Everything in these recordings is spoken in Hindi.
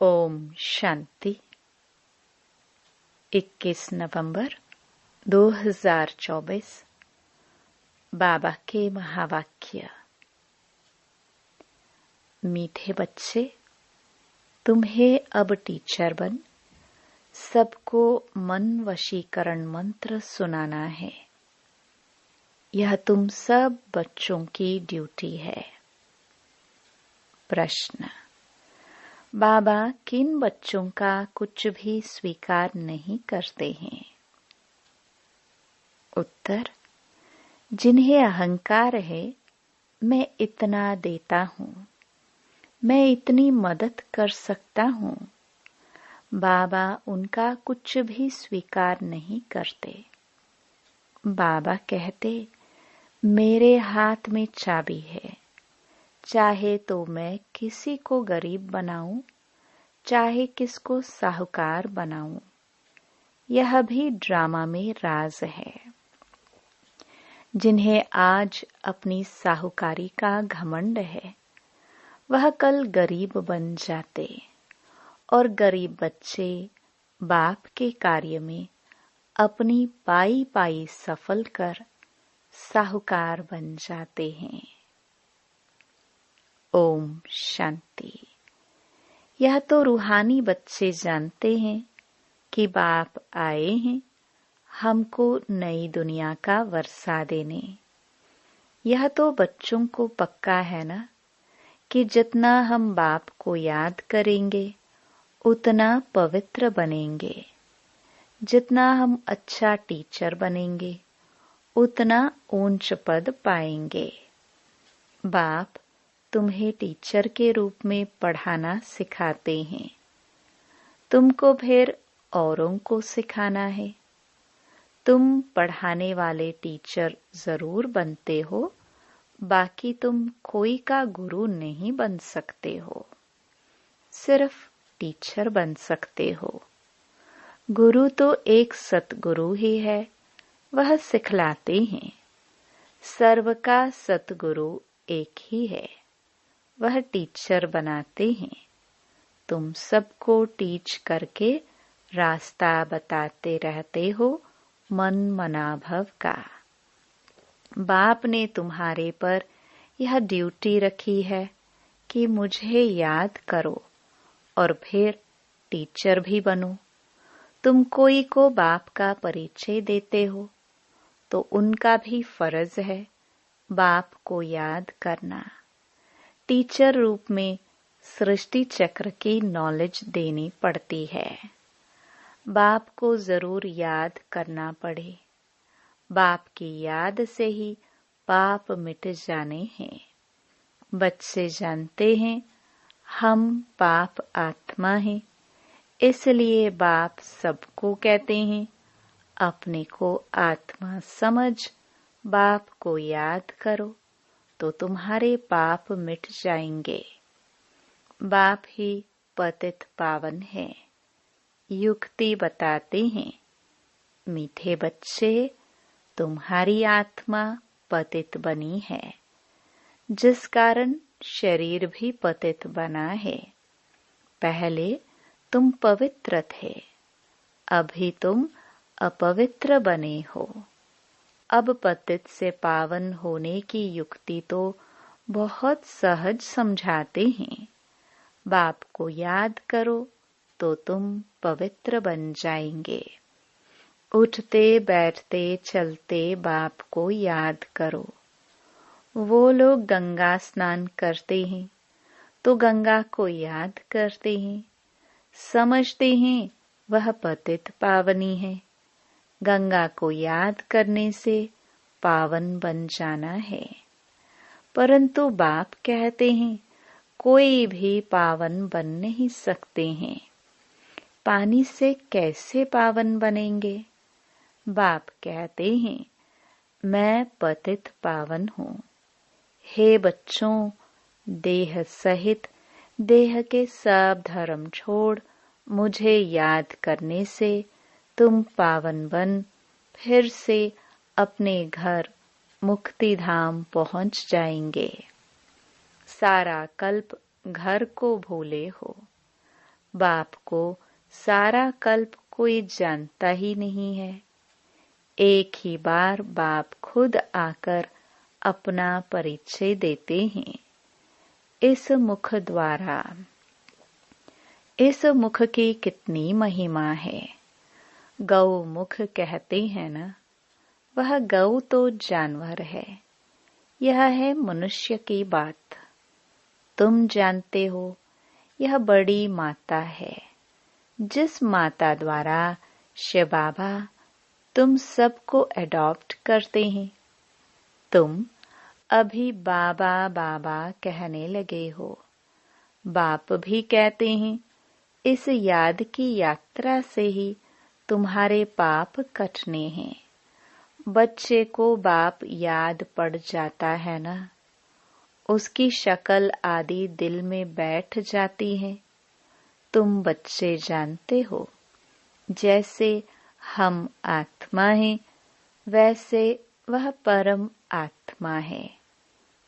ओम शांति। 21 नवंबर 2024। बाबा के महावाक्य। मीठे बच्चे, तुम्हें अब टीचर बन सबको मन वशीकरण मंत्र सुनाना है। यह तुम सब बच्चों की ड्यूटी है। प्रश्न: बाबा किन बच्चों का कुछ भी स्वीकार नहीं करते हैं? उत्तर: जिन्हें अहंकार है, मैं इतना देता हूँ, मैं इतनी मदद कर सकता हूँ। बाबा उनका कुछ भी स्वीकार नहीं करते। बाबा कहते, मेरे हाथ में चाबी है, चाहे तो मैं किसी को गरीब बनाऊं, चाहे किसको साहूकार बनाऊं। यह भी ड्रामा में राज है। जिन्हें आज अपनी साहूकारी का घमंड है, वह कल गरीब बन जाते और गरीब बच्चे बाप के कार्य में अपनी पाई पाई सफल कर साहूकार बन जाते हैं। ओम शांति। यह तो रूहानी बच्चे जानते हैं कि बाप आए हैं हमको नई दुनिया का वर्षा देने। यह तो बच्चों को पक्का है ना कि जितना हम बाप को याद करेंगे उतना पवित्र बनेंगे। जितना हम अच्छा टीचर बनेंगे उतना ऊंच पद पाएंगे। बाप तुम्हें टीचर के रूप में पढ़ाना सिखाते हैं, तुमको फिर औरों को सिखाना है। तुम पढ़ाने वाले टीचर जरूर बनते हो, बाकी तुम कोई का गुरु नहीं बन सकते हो, सिर्फ टीचर बन सकते हो। गुरु तो एक सतगुरु ही है, वह सिखलाते हैं। सर्व का सतगुरु एक ही है, वह टीचर बनाते हैं। तुम सबको टीच करके रास्ता बताते रहते हो मन मनाभव का। बाप ने तुम्हारे पर यह ड्यूटी रखी है कि मुझे याद करो और फिर टीचर भी बनो। तुम कोई को बाप का परिचय देते हो तो उनका भी फर्ज है बाप को याद करना। टीचर रूप में सृष्टि चक्र की नॉलेज देनी पड़ती है। बाप को जरूर याद करना पड़े। बाप की याद से ही पाप मिट जाने हैं। बच्चे जानते हैं हम पाप आत्मा हैं, इसलिए बाप सबको कहते हैं अपने को आत्मा समझ बाप को याद करो तो तुम्हारे पाप मिट जाएंगे। बाप ही पतित पावन है। युक्ति बताते हैं, मीठे बच्चे, तुम्हारी आत्मा पतित बनी है, जिस कारण शरीर भी पतित बना है। पहले तुम पवित्र थे, अभी तुम अपवित्र बने हो। अब पतित से पावन होने की युक्ति तो बहुत सहज समझाते हैं। बाप को याद करो तो तुम पवित्र बन जाएंगे। उठते बैठते चलते बाप को याद करो। वो लोग गंगा स्नान करते हैं तो गंगा को याद करते हैं, समझते हैं वह पतित पावनी है। गंगा को याद करने से पावन बन जाना है। परंतु बाप कहते हैं कोई भी पावन बन नहीं सकते हैं। पानी से कैसे पावन बनेंगे? बाप कहते हैं मैं पतित पावन हूँ। हे बच्चों, देह सहित देह के सब धर्म छोड़ मुझे याद करने से तुम पावन बन फिर से अपने घर मुक्ति धाम पहुंच जाएंगे। सारा कल्प घर को भूले हो, बाप को सारा कल्प कोई जानता ही नहीं है। एक ही बार बाप खुद आकर अपना परिचय देते हैं। इस मुख द्वारा, इस मुख की कितनी महिमा है। गौ मुख कहते हैं ना, वह गौ तो जानवर है, यह है मनुष्य की बात। तुम जानते हो यह बड़ी माता है, जिस माता द्वारा शिव बाबा तुम सबको एडॉप्ट करते हैं। तुम अभी बाबा बाबा कहने लगे हो। बाप भी कहते हैं, इस याद की यात्रा से ही तुम्हारे पाप कटने हैं। बच्चे को बाप याद पड़ जाता है ना, उसकी शक्ल आदि दिल में बैठ जाती है। तुम बच्चे जानते हो, जैसे हम आत्मा हैं, वैसे वह परम आत्मा है।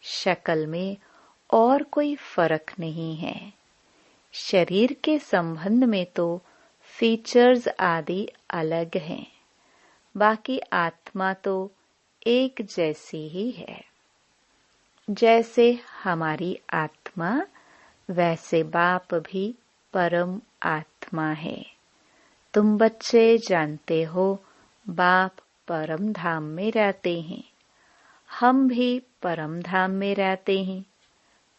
शक्ल में और कोई फर्क नहीं है। शरीर के संबंध में तो फीचर्स आदि अलग हैं, बाकी आत्मा तो एक जैसी ही है। जैसे हमारी आत्मा, वैसे बाप भी परम आत्मा है। तुम बच्चे जानते हो, बाप परम धाम में रहते हैं, हम भी परम धाम में रहते हैं।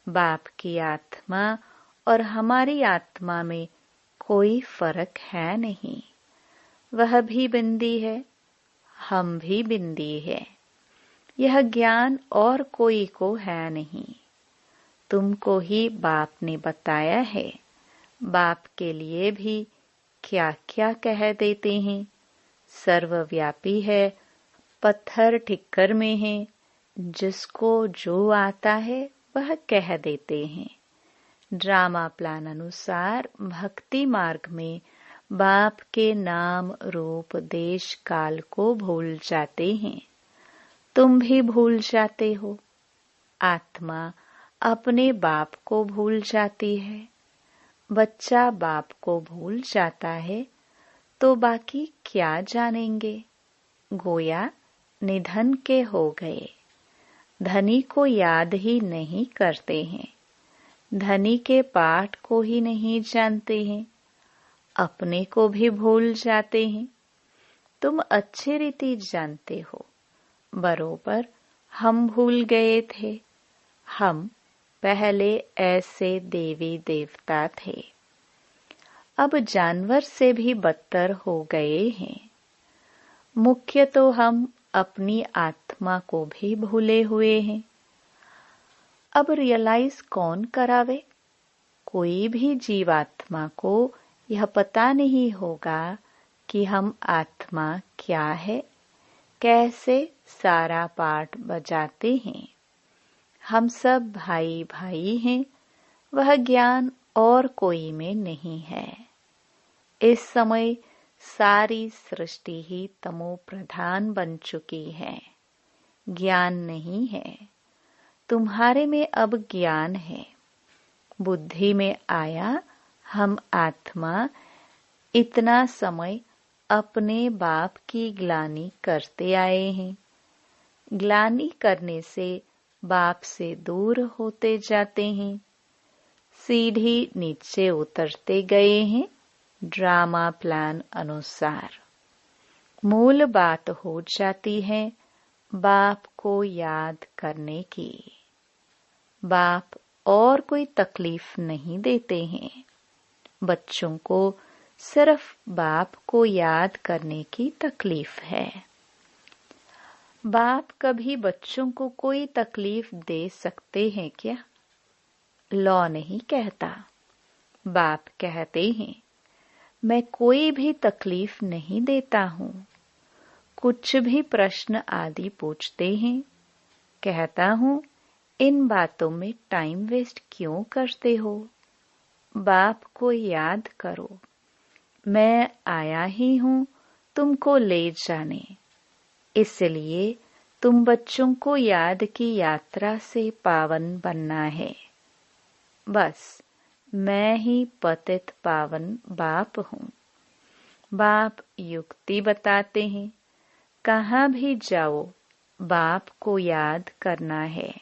बाप की आत्मा और हमारी आत्मा में कोई फर्क है नहीं। वह भी बिंदी है, हम भी बिंदी है। यह ज्ञान और कोई को है नहीं, तुमको ही बाप ने बताया है। बाप के लिए भी क्या क्या कह देते हैं। सर्वव्यापी है, पत्थर ठिक्कर में है, जिसको जो आता है वह कह देते हैं। ड्रामा प्लान अनुसार भक्ति मार्ग में बाप के नाम रूप देश काल को भूल जाते हैं। तुम भी भूल जाते हो। आत्मा अपने बाप को भूल जाती है। बच्चा बाप को भूल जाता है तो बाकी क्या जानेंगे। गोया निधन के हो गए। धनी को याद ही नहीं करते हैं, धनी के पाठ को ही नहीं जानते हैं, अपने को भी भूल जाते हैं। तुम अच्छी रीति जानते हो, बरोबर हम भूल गए थे। हम पहले ऐसे देवी देवता थे, अब जानवर से भी बदतर हो गए हैं। मुख्य तो हम अपनी आत्मा को भी भूले हुए हैं। अब रियलाइज कौन करावे। कोई भी जीवात्मा को यह पता नहीं होगा कि हम आत्मा क्या है, कैसे सारा पाठ बजाते हैं। हम सब भाई भाई हैं, वह ज्ञान और कोई में नहीं है। इस समय सारी सृष्टि ही तमो प्रधान बन चुकी है, ज्ञान नहीं है। तुम्हारे में अब ज्ञान है। बुद्धि में आया हम आत्मा इतना समय अपने बाप की ग्लानि करते आए हैं। ग्लानि करने से बाप से दूर होते जाते हैं, सीढ़ी नीचे उतरते गए हैं। ड्रामा प्लान अनुसार मूल बात हो जाती है बाप को याद करने की। बाप और कोई तकलीफ नहीं देते हैं। बच्चों को सिर्फ बाप को याद करने की तकलीफ है। बाप कभी बच्चों को कोई तकलीफ दे सकते हैं क्या? लॉ नहीं कहता। बाप कहते हैं, मैं कोई भी तकलीफ नहीं देता हूँ। कुछ भी प्रश्न आदि पूछते हैं, कहता हूँ इन बातों में टाइम वेस्ट क्यों करते हो। बाप को याद करो, मैं आया ही हूँ तुमको ले जाने। इसलिए तुम बच्चों को याद की यात्रा से पावन बनना है। बस मैं ही पतित पावन बाप हूँ। बाप युक्ति बताते हैं, कहाँ भी जाओ बाप को याद करना है।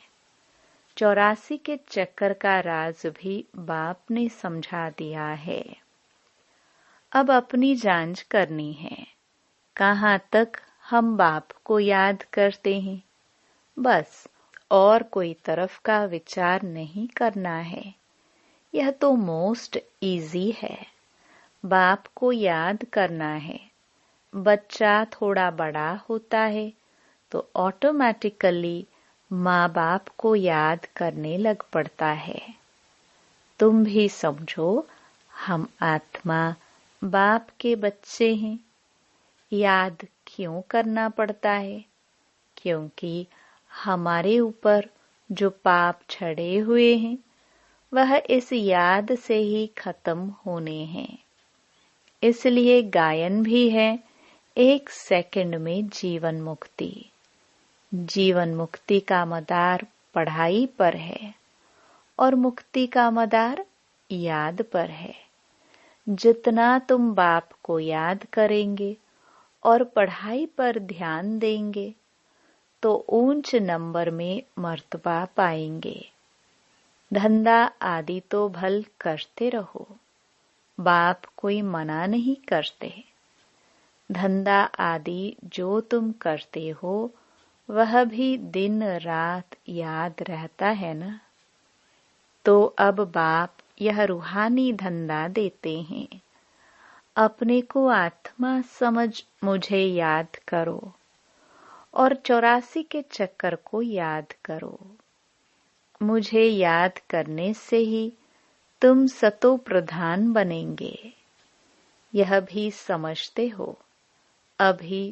84 के चक्कर का राज भी बाप ने समझा दिया है। अब अपनी जांच करनी है, कहाँ तक हम बाप को याद करते हैं। बस और कोई तरफ का विचार नहीं करना है। यह तो मोस्ट इजी है। बाप को याद करना है। बच्चा थोड़ा बड़ा होता है तो ऑटोमेटिकली माँ बाप को याद करने लग पड़ता है। तुम भी समझो, हम आत्मा बाप के बच्चे हैं। याद क्यों करना पड़ता है? क्योंकि हमारे ऊपर जो पाप छड़े हुए हैं वह इस याद से ही खत्म होने हैं। इसलिए गायन भी है, 1 सेकंड में जीवन मुक्ति। जीवन मुक्ति का मदार पढ़ाई पर है और मुक्ति का मदार याद पर है। जितना तुम बाप को याद करेंगे और पढ़ाई पर ध्यान देंगे तो ऊंच नंबर में मर्तबा पाएंगे। धंधा आदि तो भल करते रहो, बाप कोई मना नहीं करते। धंधा आदि जो तुम करते हो वह भी दिन रात याद रहता है ना। तो अब बाप यह रूहानी धंधा देते हैं, अपने को आत्मा समझ मुझे याद करो और 84 के चक्कर को याद करो। मुझे याद करने से ही तुम सतो प्रधान बनेंगे। यह भी समझते हो, अभी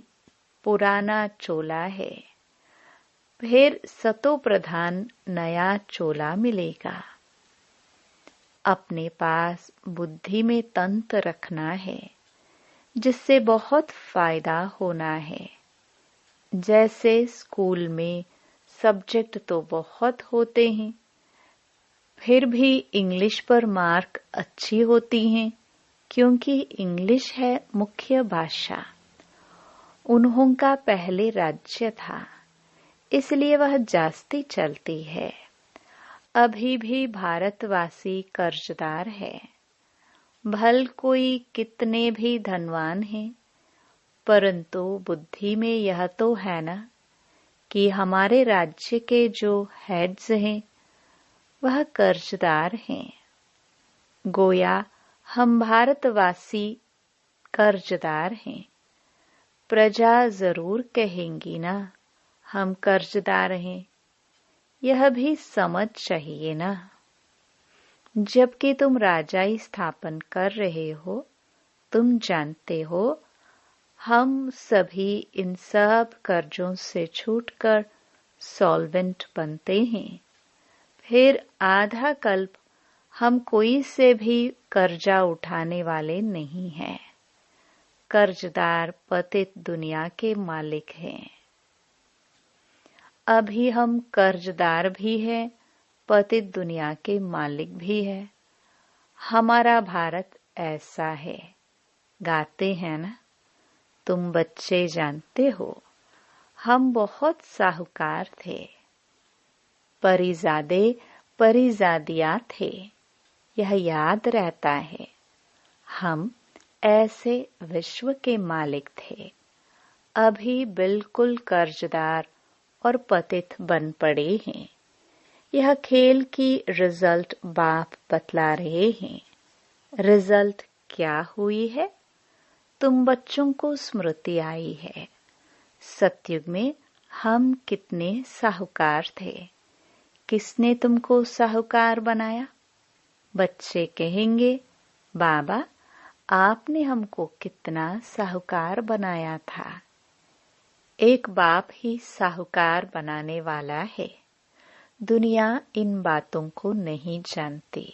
पुराना चोला है, फिर सतो प्रधान नया चोला मिलेगा। अपने पास बुद्धि में तंत्र रखना है, जिससे बहुत फायदा होना है। जैसे स्कूल में सब्जेक्ट तो बहुत होते हैं, फिर भी इंग्लिश पर मार्क अच्छी होती हैं, क्योंकि इंग्लिश है मुख्य भाषा। उन्हों का पहले राज्य था, इसलिए वह जास्ती चलती है। अभी भी भारतवासी कर्जदार है। भल कोई कितने भी धनवान हैं, परंतु बुद्धि में यह तो है ना कि हमारे राज्य के जो हेड्स हैं वह कर्जदार हैं। गोया हम भारतवासी कर्जदार हैं। प्रजा जरूर कहेंगी ना, हम कर्जदार हैं। यह भी समझ चाहिए ना। जबकि तुम राजाई स्थापन कर रहे हो, तुम जानते हो हम सभी इन सब कर्जों से छूटकर सॉल्वेंट बनते हैं। फिर आधा कल्प हम कोई से भी कर्जा उठाने वाले नहीं हैं। कर्जदार पतित दुनिया के मालिक हैं। अभी हम कर्जदार भी हैं, पतित दुनिया के मालिक भी है। हमारा भारत ऐसा है। गाते हैं ना, तुम बच्चे जानते हो, हम बहुत साहूकार थे। परिजादे परिजादिया थे, यह याद रहता है। हम ऐसे विश्व के मालिक थे। अभी बिल्कुल कर्जदार और पतित बन पड़े हैं। यह खेल की रिजल्ट बाप बतला रहे हैं। रिजल्ट क्या हुई है? तुम बच्चों को स्मृति आई है। सतयुग में हम कितने साहूकार थे। किसने तुमको साहूकार बनाया? बच्चे कहेंगे, बाबा आपने हमको कितना साहूकार बनाया था। एक बाप ही साहूकार बनाने वाला है। दुनिया इन बातों को नहीं जानती।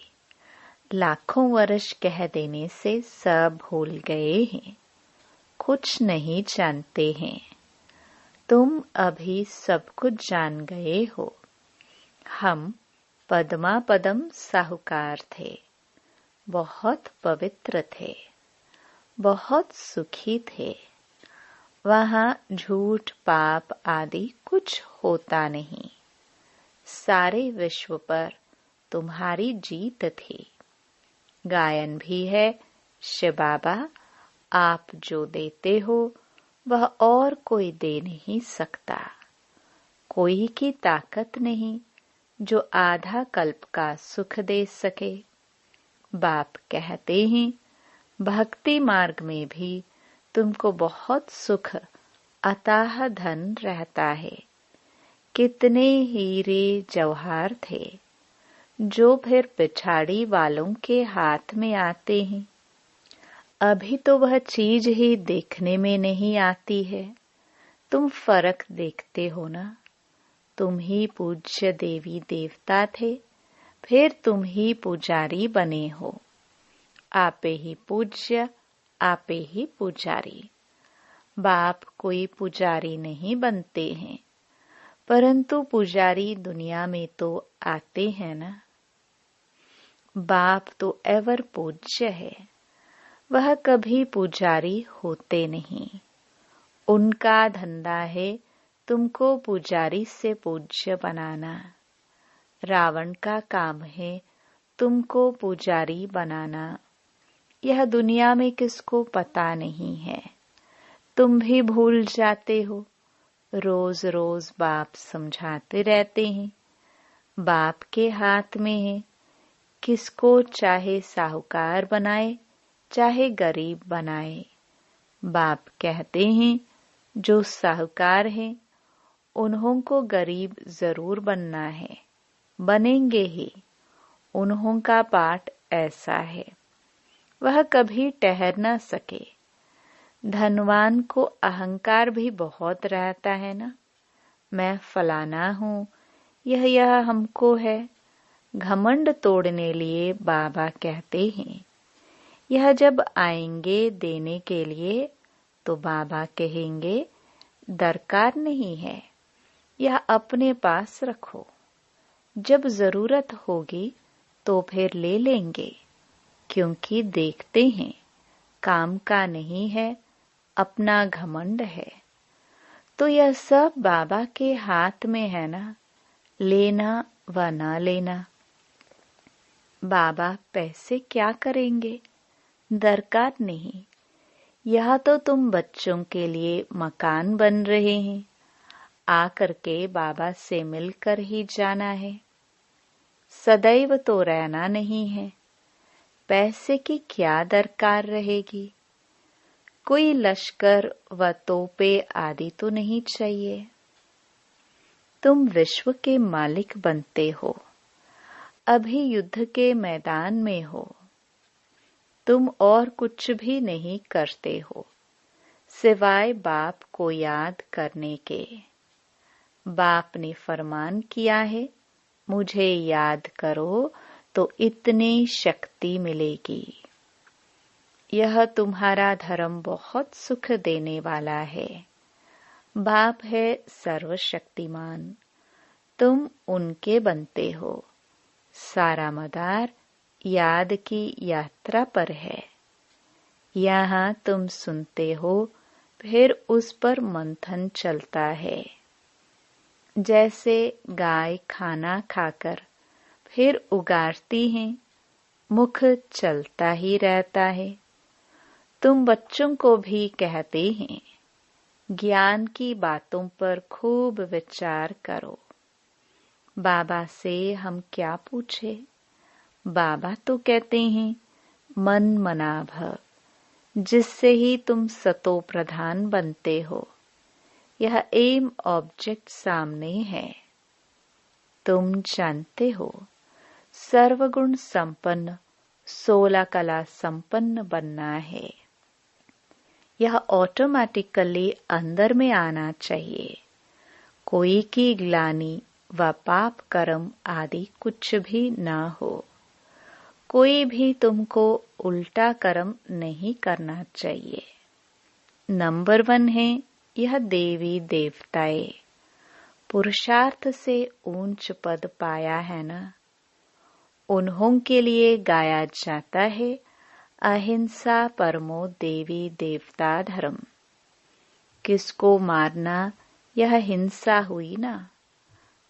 लाखों वर्ष कह देने से सब भूल गए हैं, कुछ नहीं जानते हैं। तुम अभी सब कुछ जान गए हो। हम पद्मा पदम साहूकार थे। बहुत पवित्र थे, बहुत सुखी थे। वहां झूठ पाप आदि कुछ होता नहीं। सारे विश्व पर तुम्हारी जीत थी। गायन भी है, शिव बाबा आप जो देते हो वह और कोई दे नहीं सकता। कोई की ताकत नहीं जो आधा कल्प का सुख दे सके। बाप कहते हैं भक्ति मार्ग में भी तुमको बहुत सुख अथाह धन रहता है। कितने हीरे जवाहर थे जो फिर पिछाड़ी वालों के हाथ में आते हैं। अभी तो वह चीज ही देखने में नहीं आती है। तुम फर्क देखते हो ना। तुम ही पूज्य देवी देवता थे, फिर तुम ही पुजारी बने हो। आपे ही पूज्य, आपे ही पुजारी। बाप कोई पुजारी नहीं बनते हैं, परंतु पुजारी दुनिया में तो आते हैं ना। बाप तो एवर पूज्य है, वह कभी पुजारी होते नहीं। उनका धंधा है तुमको पुजारी से पूज्य बनाना। रावण का काम है तुमको पुजारी बनाना। यह दुनिया में किसको पता नहीं है। तुम भी भूल जाते हो। रोज रोज बाप समझाते रहते हैं। बाप के हाथ में है, किसको चाहे साहूकार बनाए चाहे गरीब बनाए। बाप कहते हैं जो साहूकार हैं उन्हों को गरीब जरूर बनना है, बनेंगे ही। उन्हों का पाठ ऐसा है, वह कभी ठहर न सके। धनवान को अहंकार भी बहुत रहता है ना। मैं फलाना हूँ, यह हमको है। घमंड तोड़ने लिए बाबा कहते हैं यह जब आएंगे देने के लिए तो बाबा कहेंगे दरकार नहीं है, यह अपने पास रखो। जब जरूरत होगी तो फिर ले लेंगे, क्योंकि देखते हैं काम का नहीं है, अपना घमंड है। तो यह सब बाबा के हाथ में है ना, लेना व ना लेना। बाबा पैसे क्या करेंगे, दरकार नहीं। यह तो तुम बच्चों के लिए मकान बन रहे हैं, आकर के बाबा से मिलकर ही जाना है। सदैव तो रहना नहीं है। पैसे की क्या दरकार रहेगी। कोई लश्कर व तोपे आदि तो नहीं चाहिए। तुम विश्व के मालिक बनते हो, अभी युद्ध के मैदान में हो। तुम और कुछ भी नहीं करते हो सिवाय बाप को याद करने के। बाप ने फरमान किया है मुझे याद करो तो इतनी शक्ति मिलेगी। यह तुम्हारा धर्म बहुत सुख देने वाला है। बाप है सर्वशक्तिमान, तुम उनके बनते हो। सारा मदार याद की यात्रा पर है। यहाँ तुम सुनते हो, फिर उस पर मंथन चलता है। जैसे गाय खाना खाकर फिर उगारती है, मुख चलता ही रहता है। तुम बच्चों को भी कहते हैं ज्ञान की बातों पर खूब विचार करो। बाबा से हम क्या पूछे। बाबा तो कहते हैं मन मना भव, जिससे ही तुम सतो प्रधान बनते हो। यह एम ऑब्जेक्ट सामने है। तुम जानते हो सर्वगुण संपन्न 16 कला संपन्न बनना है। यह ऑटोमेटिकली अंदर में आना चाहिए। कोई की ग्लानि व पाप कर्म आदि कुछ भी न हो। कोई भी तुमको उल्टा कर्म नहीं करना चाहिए। नंबर 1 है यह देवी उन्हों के लिए गाया जाता है अहिंसा परमो देवी देवता धर्म। किसको मारना यह हिंसा हुई ना।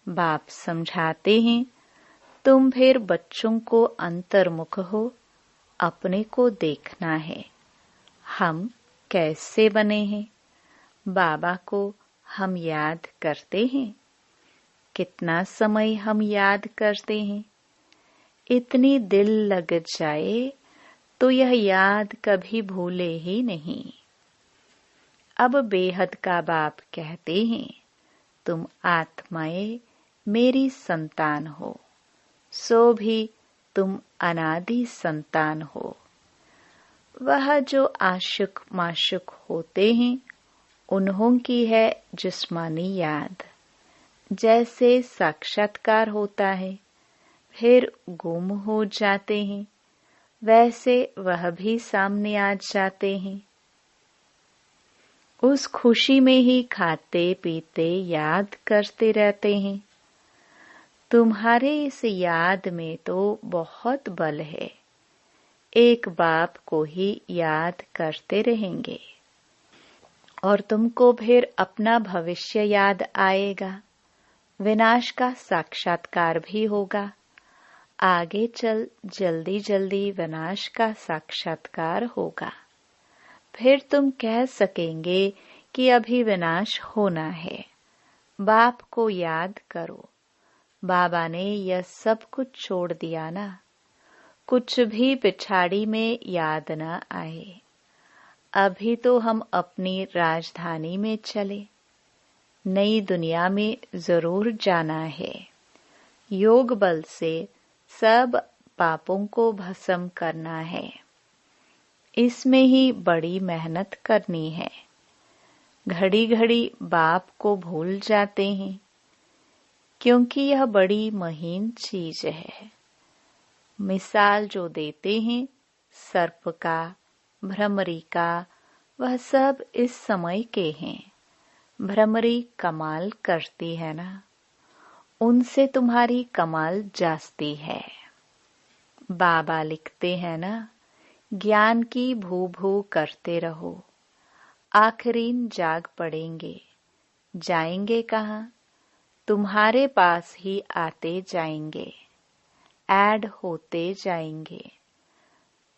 बाप समझाते हैं, तुम फिर बच्चों को अंतर्मुख हो, अपने को देखना है। हम कैसे बने हैं? बाबा को हम याद करते हैं। कितना समय हम याद करते हैं? इतनी दिल लग जाए तो यह याद कभी भूले ही नहीं। अब बेहद का बाप कहते हैं, तुम आत्माएं मेरी संतान हो, सो भी तुम अनादि संतान हो। वह जो आशिक माशुक होते हैं, उन्हों की है जिस्मानी याद। जैसे साक्षात्कार होता है फिर गुम हो जाते हैं, वैसे वह भी सामने आ जाते हैं। उस खुशी में ही खाते पीते याद करते रहते हैं। तुम्हारे इस याद में तो बहुत बल है। एक बाप को ही याद करते रहेंगे और तुमको फिर अपना भविष्य याद आएगा। विनाश का साक्षात्कार भी होगा। आगे चल जल्दी जल्दी विनाश का साक्षात्कार होगा। फिर तुम कह सकेंगे कि अभी विनाश होना है। बाप को याद करो। बाबा ने यह सब कुछ छोड़ दिया ना। कुछ भी पिछाड़ी में याद न आए। अभी तो हम अपनी राजधानी में चले। नई दुनिया में जरूर जाना है। योग बल से सब पापों को भस्म करना है। इसमें ही बड़ी मेहनत करनी है। घड़ी घड़ी बाप को भूल जाते हैं, क्योंकि यह बड़ी महीन चीज है। मिसाल जो देते हैं सर्प का, भ्रमरी का, वह सब इस समय के हैं। भ्रमरी कमाल करती है ना, उनसे तुम्हारी कमाल जास्ती है। बाबा लिखते हैं ना, ज्ञान की भू भू करते रहो। आखिरीन जाग पड़ेंगे। जाएंगे कहाँ? तुम्हारे पास ही आते जाएंगे, ऐड होते जाएंगे।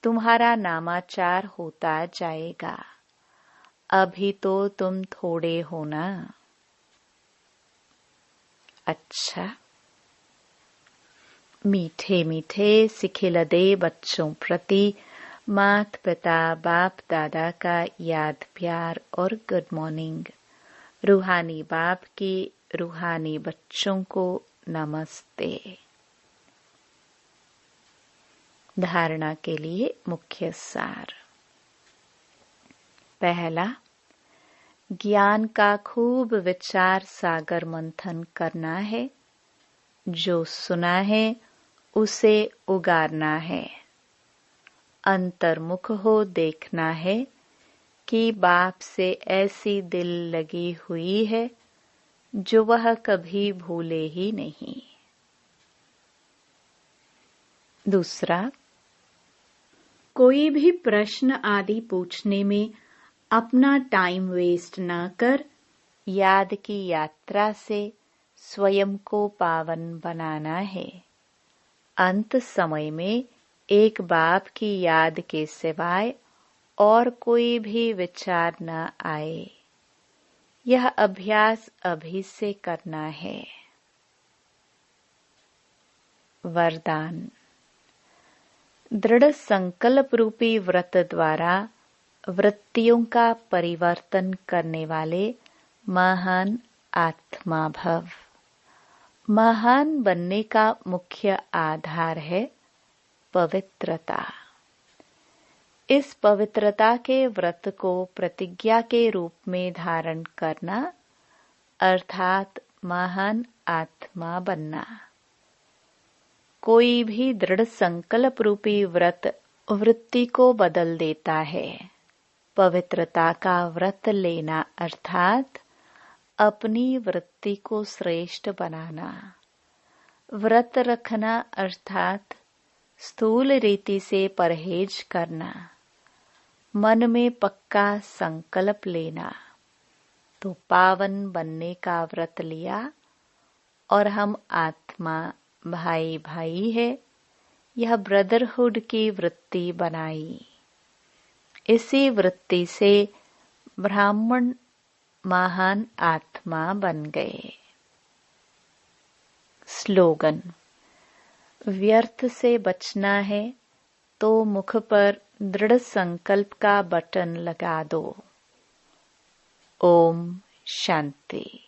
तुम्हारा नामाचार होता जाएगा। अभी तो तुम थोड़े हो ना। अच्छा, मीठे मीठे सिखिलदे बच्चों प्रति मात पिता बाप दादा का याद प्यार और गुड मॉर्निंग। रूहानी बाप की रूहानी बच्चों को नमस्ते। धारणा के लिए मुख्य सार। पहला, ज्ञान का खूब विचार सागर मंथन करना है। जो सुना है उसे उगारना है। अंतर्मुख हो देखना है कि बाप से ऐसी दिल लगी हुई है जो वह कभी भूले ही नहीं। दूसरा, कोई भी प्रश्न आदि पूछने में अपना टाइम वेस्ट न कर याद की यात्रा से स्वयं को पावन बनाना है। अंत समय में एक बाप की याद के सिवाय और कोई भी विचार न आए। यह अभ्यास अभी से करना है। वरदान। दृढ़ संकल्प रूपी व्रत द्वारा वृत्तियों का परिवर्तन करने वाले महान आत्मा भव। महान बनने का मुख्य आधार है पवित्रता। इस पवित्रता के व्रत को प्रतिज्ञा के रूप में धारण करना अर्थात महान आत्मा बनना। कोई भी दृढ़ संकल्प रूपी व्रत वृत्ति को बदल देता है। पवित्रता का व्रत लेना अर्थात अपनी वृत्ति को श्रेष्ठ बनाना। व्रत रखना अर्थात स्थूल रीति से परहेज करना, मन में पक्का संकल्प लेना, तो पावन बनने का व्रत लिया और हम आत्मा भाई भाई है, यह ब्रदरहुड की वृत्ति बनाई। इसी वृत्ति से ब्राह्मण महान आत्मा बन गए। स्लोगन: व्यर्थ से बचना है तो मुख पर दृढ़ संकल्प का बटन लगा दो। ओम शांति।